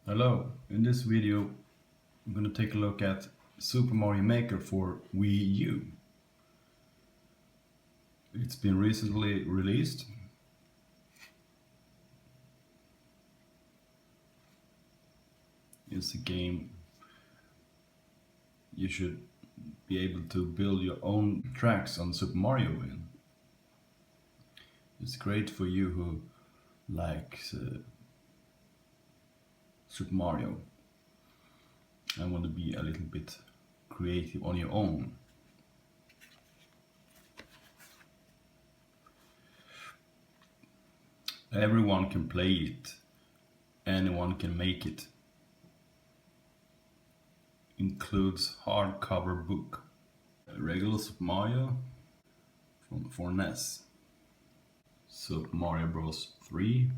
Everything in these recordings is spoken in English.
Hello, in this video I'm going to take a look at Super Mario Maker for Wii U. It's been recently released. It's a game you should be able to build your own tracks on Super Mario in. It's great for you who likes Super Mario and want to be a little bit creative on your own. Everyone can play it, anyone can make it. Includes hardcover book, a regular Super Mario for NES, Super Mario Bros. 3,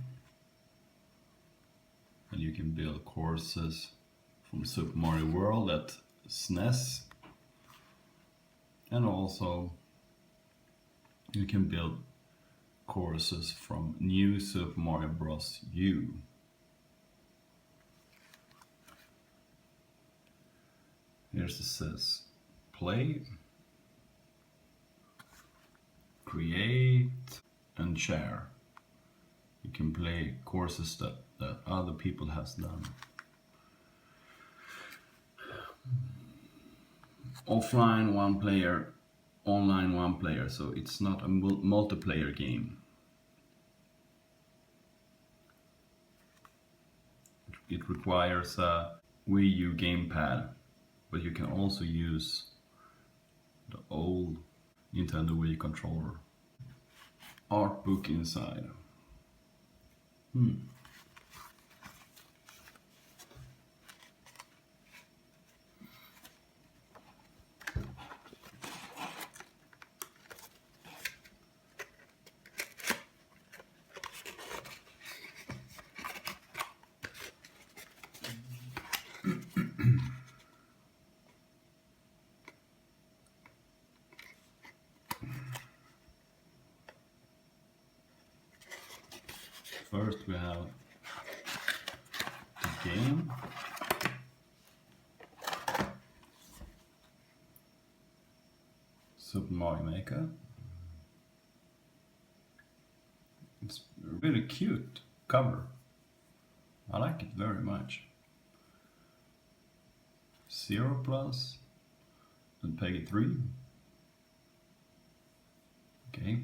and you can build courses from Super Mario World at SNES, and also you can build courses from New Super Mario Bros. U. Here's it says play, create and share. You can play courses that other people has done. Offline one player, online one player, so it's not a multiplayer game. It requires a Wii U gamepad, but you can also use the old Nintendo Wii controller. Art book inside. First we have the game. Super Mario Maker. It's a really cute cover. I like it very much. 0 plus and Peggy 3. Okay.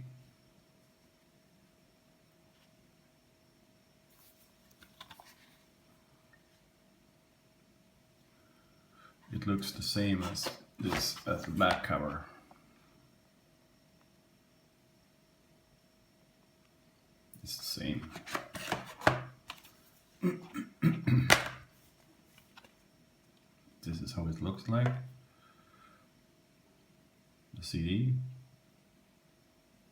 It looks the same as this as the back cover. It's the same. This is how it looks like. The CD.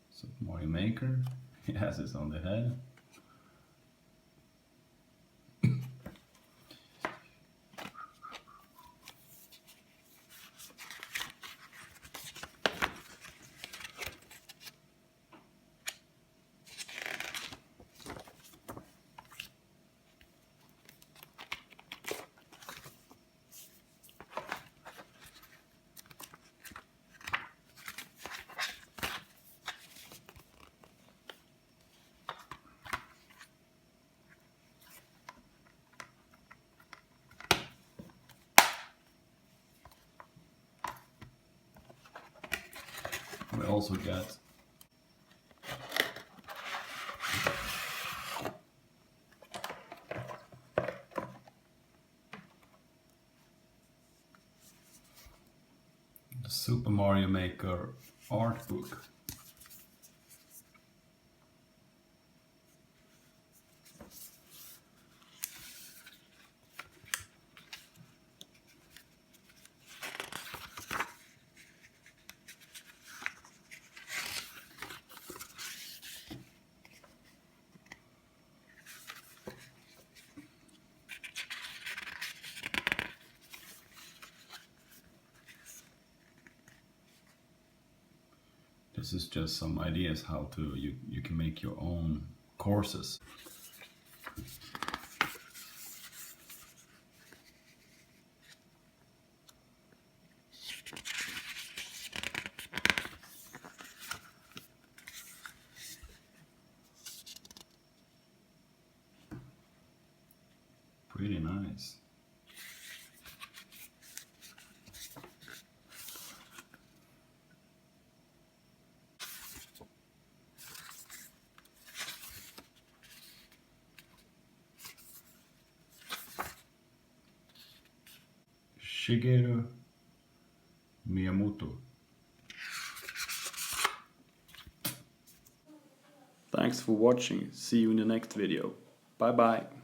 Super Mario Maker. It has this on the head. We also got the Super Mario Maker art book. This is just some ideas how to you can make your own courses. Shigeru Miyamoto. Thanks for watching. See you in the next video. Bye bye.